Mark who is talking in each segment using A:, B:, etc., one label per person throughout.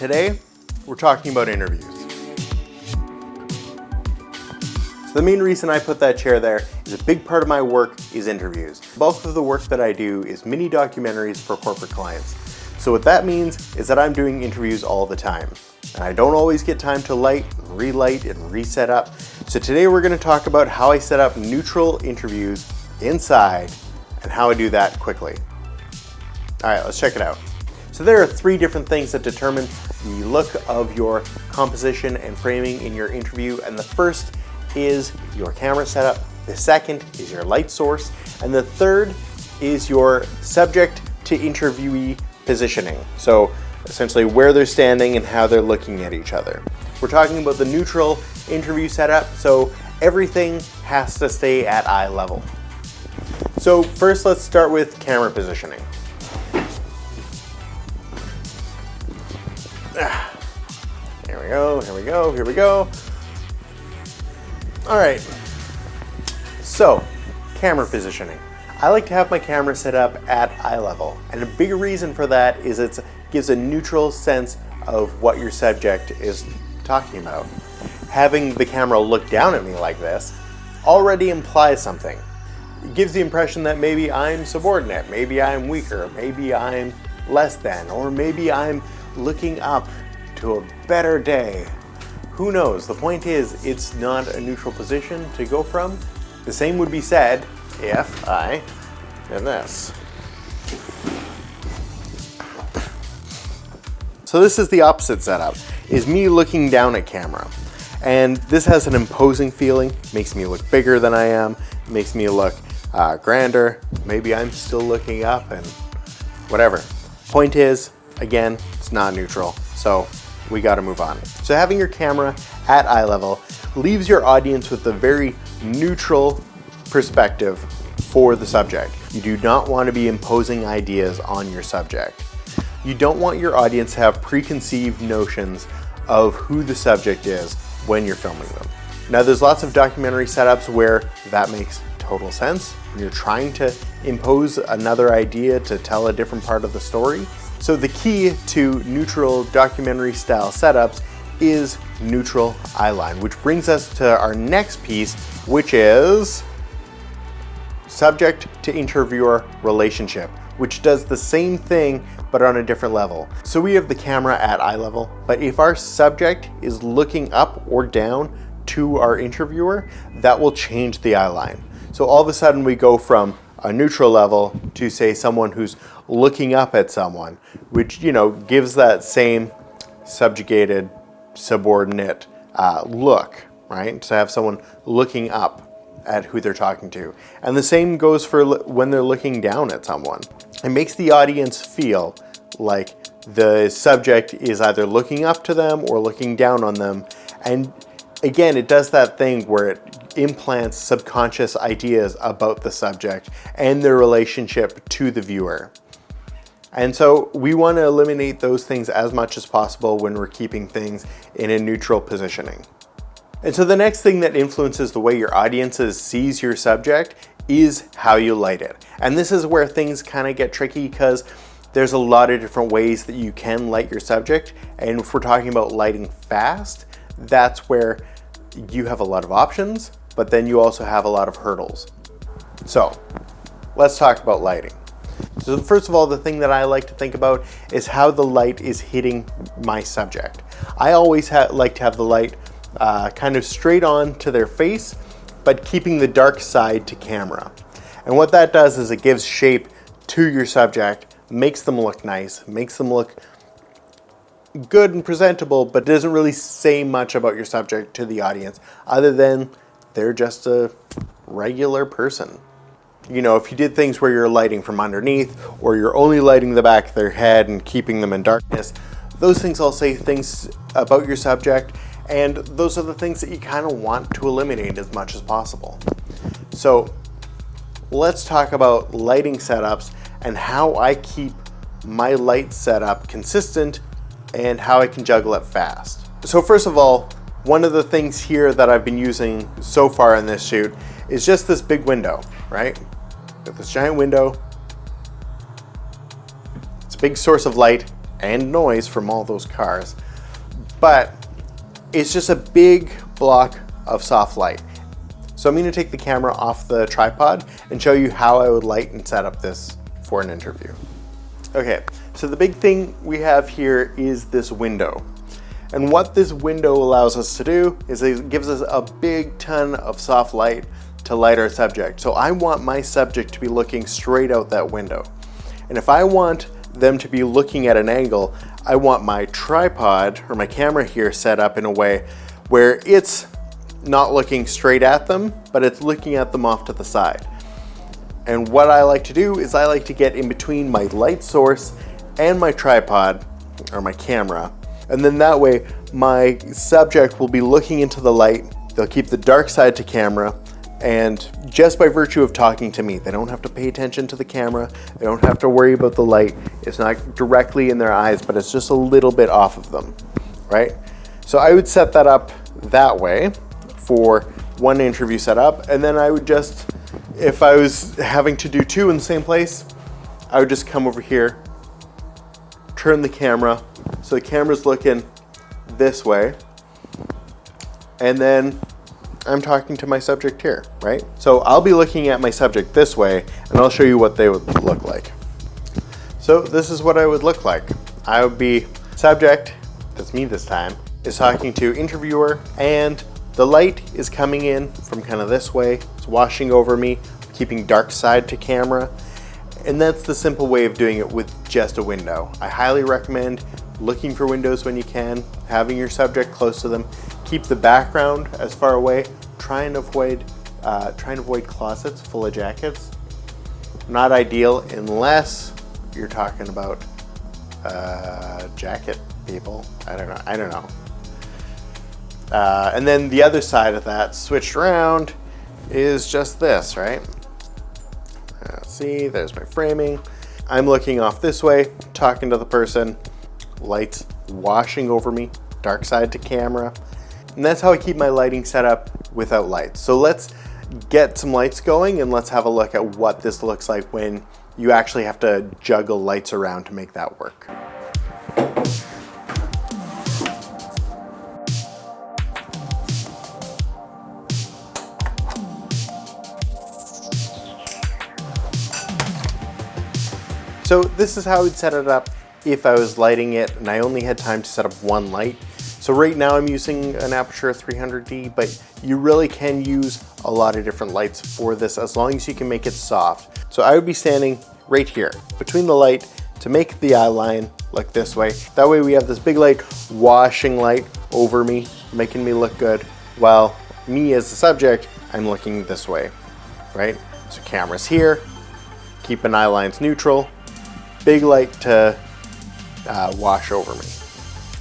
A: today we're talking about interviews. So the main reason I put that chair there is a big part of my work is interviews. The bulk of the work that I do is mini documentaries for corporate clients. So what that means is that I'm doing interviews all the time. And I don't always get time to light, relight, and reset up. So today we're going to talk about how I set up neutral interviews inside and how I do that quickly. All right, let's check it out. So there are 3 different things that determine the look of your composition and framing in your interview. And the first is your camera setup. The second is your light source. And the third is your subject to interviewee positioning. So essentially where they're standing and how they're looking at each other. We're talking about the neutral interview setup, so everything has to stay at eye level. So first let's start with camera positioning. Here we go, here we go, here we go. All right, so camera positioning. I like to have my camera set up at eye level, and a big reason for that is it gives a neutral sense of what your subject is talking about. Having the camera look down at me like this already implies something. It gives the impression that maybe I'm subordinate, maybe I'm weaker, maybe I'm less than, or maybe I'm looking up to a better day. Who knows? The point is, it's not a neutral position to go from. The same would be said if I did this. So this is the opposite setup, is me looking down at camera. And this has an imposing feeling, makes me look bigger than I am, makes me look grander. Maybe I'm still looking up and whatever. Point is, again, it's not neutral, so we gotta move on. So having your camera at eye level leaves your audience with a very neutral perspective for the subject. You do not want to be imposing ideas on your subject. You don't want your audience to have preconceived notions of who the subject is when you're filming them. Now there's lots of documentary setups where that makes total sense. You're trying to impose another idea to tell a different part of the story. So the key to neutral documentary style setups is neutral eyeline, which brings us to our next piece, which is subject to interviewer relationship, which does the same thing but on a different level. So we have the camera at eye level, but if our subject is looking up or down to our interviewer, that will change the eyeline. So all of a sudden we go from a neutral level to say someone who's looking up at someone, which gives that same subjugated, subordinate look, right? To have someone looking up at who they're talking to. And the same goes for when they're looking down at someone. It makes the audience feel like the subject is either looking up to them or looking down on them. And again, it does that thing where it implants subconscious ideas about the subject and their relationship to the viewer. And so we want to eliminate those things as much as possible when we're keeping things in a neutral positioning. And so the next thing that influences the way your audience sees your subject is how you light it. And this is where things kind of get tricky because there's a lot of different ways that you can light your subject. And if we're talking about lighting fast, that's where you have a lot of options, but then you also have a lot of hurdles. So let's talk about lighting. So first of all, the thing that I like to think about is how the light is hitting my subject. I always like to have the light kind of straight on to their face, but keeping the dark side to camera. And what that does is it gives shape to your subject, makes them look nice, makes them look good and presentable, but doesn't really say much about your subject to the audience other than they're just a regular person. If you did things where you're lighting from underneath or you're only lighting the back of their head and keeping them in darkness, those things all say things about your subject, and those are the things that you kind of want to eliminate as much as possible. So let's talk about lighting setups and how I keep my light setup consistent and how I can juggle it fast. So first of all, one of the things here that I've been using so far in this shoot is just this big window, right? Got this giant window. It's a big source of light, and noise from all those cars. But it's just a big block of soft light. So I'm going to take the camera off the tripod and show you how I would light and set up this for an interview. Okay, so the big thing we have here is this window. And what this window allows us to do is it gives us a big ton of soft light to light our subject. So I want my subject to be looking straight out that window. And if I want them to be looking at an angle, I want my tripod or my camera here set up in a way where it's not looking straight at them, but it's looking at them off to the side. And what I like to do is I like to get in between my light source and my tripod or my camera. And then that way my subject will be looking into the light. They'll keep the dark side to camera. And just by virtue of talking to me, they don't have to pay attention to the camera. They don't have to worry about the light. It's not directly in their eyes, but it's just a little bit off of them, right? So I would set that up that way for one interview setup. And then I would just, if I was having to do two in the same place, I would just come over here, turn the camera, so the camera's looking this way. And then I'm talking to my subject here, right? So I'll be looking at my subject this way, and I'll show you what they would look like. So this is what I would look like. I would be subject, that's me this time, is talking to interviewer, and the light is coming in from kind of this way. It's washing over me, keeping dark side to camera. And that's the simple way of doing it with just a window. I highly recommend looking for windows when you can, having your subject close to them. Keep the background as far away. Try and avoid closets full of jackets. Not ideal unless you're talking about jacket people. I don't know. And then the other side of that, switched around, is just this, right? See, there's my framing. I'm looking off this way, talking to the person. Lights washing over me, dark side to camera. And that's how I keep my lighting set up without lights. So let's get some lights going and let's have a look at what this looks like when you actually have to juggle lights around to make that work. So this is how I would set it up if I was lighting it and I only had time to set up one light. So right now I'm using an Aputure 300D, but you really can use a lot of different lights for this as long as you can make it soft. So I would be standing right here between the light to make the eye line look this way. That way we have this big light, washing light over me, making me look good, while me as the subject, I'm looking this way, right? So camera's here, keeping eye lines neutral, big light to wash over me.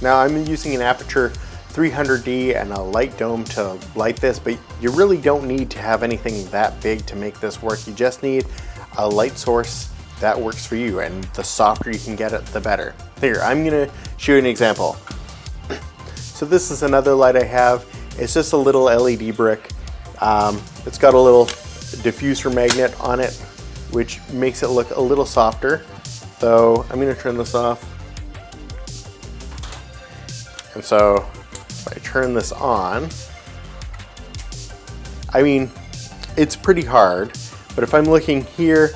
A: Now I'm using an Aputure 300D and a light dome to light this, but you really don't need to have anything that big to make this work. You just need a light source that works for you, and the softer you can get it, the better. Here, I'm gonna show you an example. So this is another light I have. It's just a little LED brick. It's got a little diffuser magnet on it, which makes it look a little softer. So I'm gonna turn this off. And so if I turn this on, I mean, it's pretty hard, but if I'm looking here,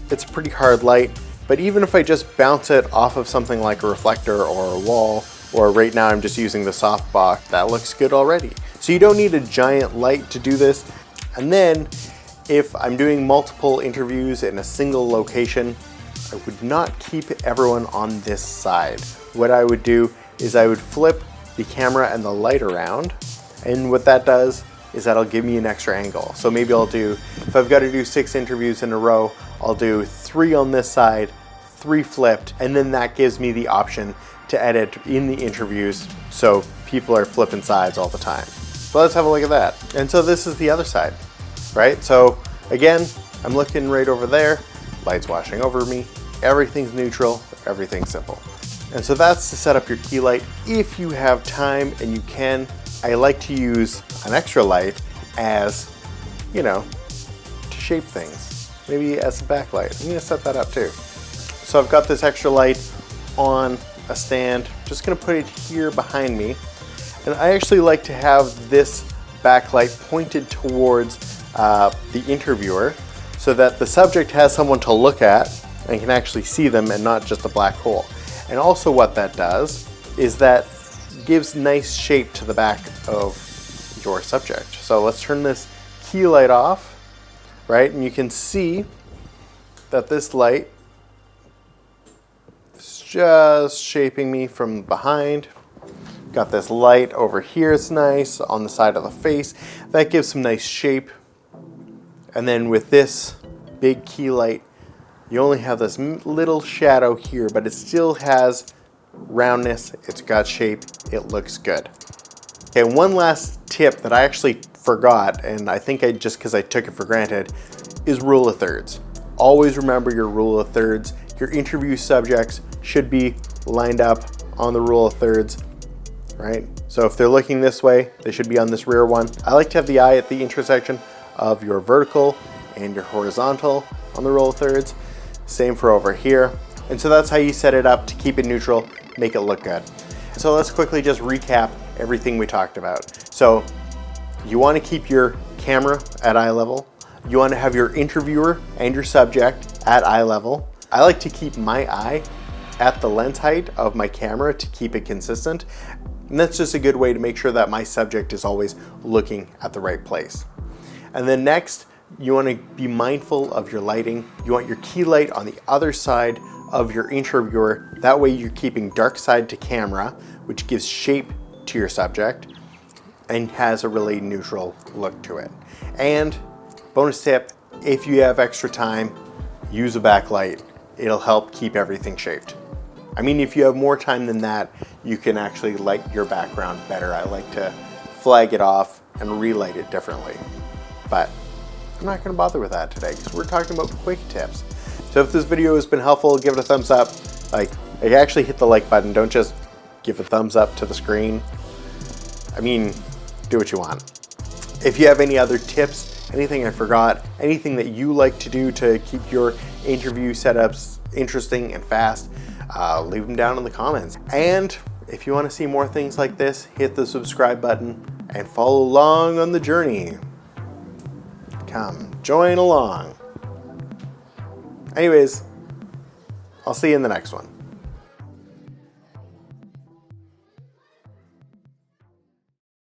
A: it's a pretty hard light. But even if I just bounce it off of something like a reflector or a wall, or right now I'm just using the softbox, that looks good already. So you don't need a giant light to do this. And then if I'm doing multiple interviews in a single location, I would not keep everyone on this side. What I would do is I would flip the camera and the light around, and what that does is that'll give me an extra angle. So maybe I'll do, if I've got to do 6 interviews in a row, I'll do 3 on this side, 3 flipped, and then that gives me the option to edit in the interviews so people are flipping sides all the time. So let's have a look at that. And so this is the other side, right? So again, I'm looking right over there, lights washing over me, everything's neutral, everything's simple. And so that's to set up your key light. If you have time and you can, I like to use an extra light as, you know, to shape things. Maybe as a backlight. I'm gonna set that up too. So I've got this extra light on a stand. Just gonna put it here behind me. And I actually like to have this backlight pointed towards the interviewer so that the subject has someone to look at and can actually see them and not just a black hole. And also what that does is that gives nice shape to the back of your subject. So let's turn this key light off, right? And you can see that this light is just shaping me from behind. Got this light over here, it's nice, on the side of the face. That gives some nice shape. And then with this big key light, you only have this little shadow here, but it still has roundness, it's got shape, it looks good. Okay, one last tip that I actually forgot, and I think just because I took it for granted, is rule of thirds. Always remember your rule of thirds. Your interview subjects should be lined up on the rule of thirds, right? So if they're looking this way, they should be on this rear one. I like to have the eye at the intersection of your vertical and your horizontal on the rule of thirds. Same for over here. And so that's how you set it up to keep it neutral, make it look good. So let's quickly just recap everything we talked about. So you want to keep your camera at eye level. You want to have your interviewer and your subject at eye level. I like to keep my eye at the lens height of my camera to keep it consistent. And that's just a good way to make sure that my subject is always looking at the right place. And then next, you want to be mindful of your lighting. You want your key light on the other side of your interviewer. That way you're keeping dark side to camera, which gives shape to your subject and has a really neutral look to it. And bonus tip, if you have extra time, use a backlight. It'll help keep everything shaped. I mean, if you have more time than that, you can actually light your background better. I like to flag it off and relight it differently. But I'm not gonna bother with that today because we're talking about quick tips. So if this video has been helpful, give it a thumbs up. Like, actually hit the like button. Don't just give a thumbs up to the screen. I mean, do what you want. If you have any other tips, anything I forgot, anything that you like to do to keep your interview setups interesting and fast, leave them down in the comments. And if you want to see more things like this, hit the subscribe button and follow along on the journey. Come, join along. Anyways, I'll see you in the next one.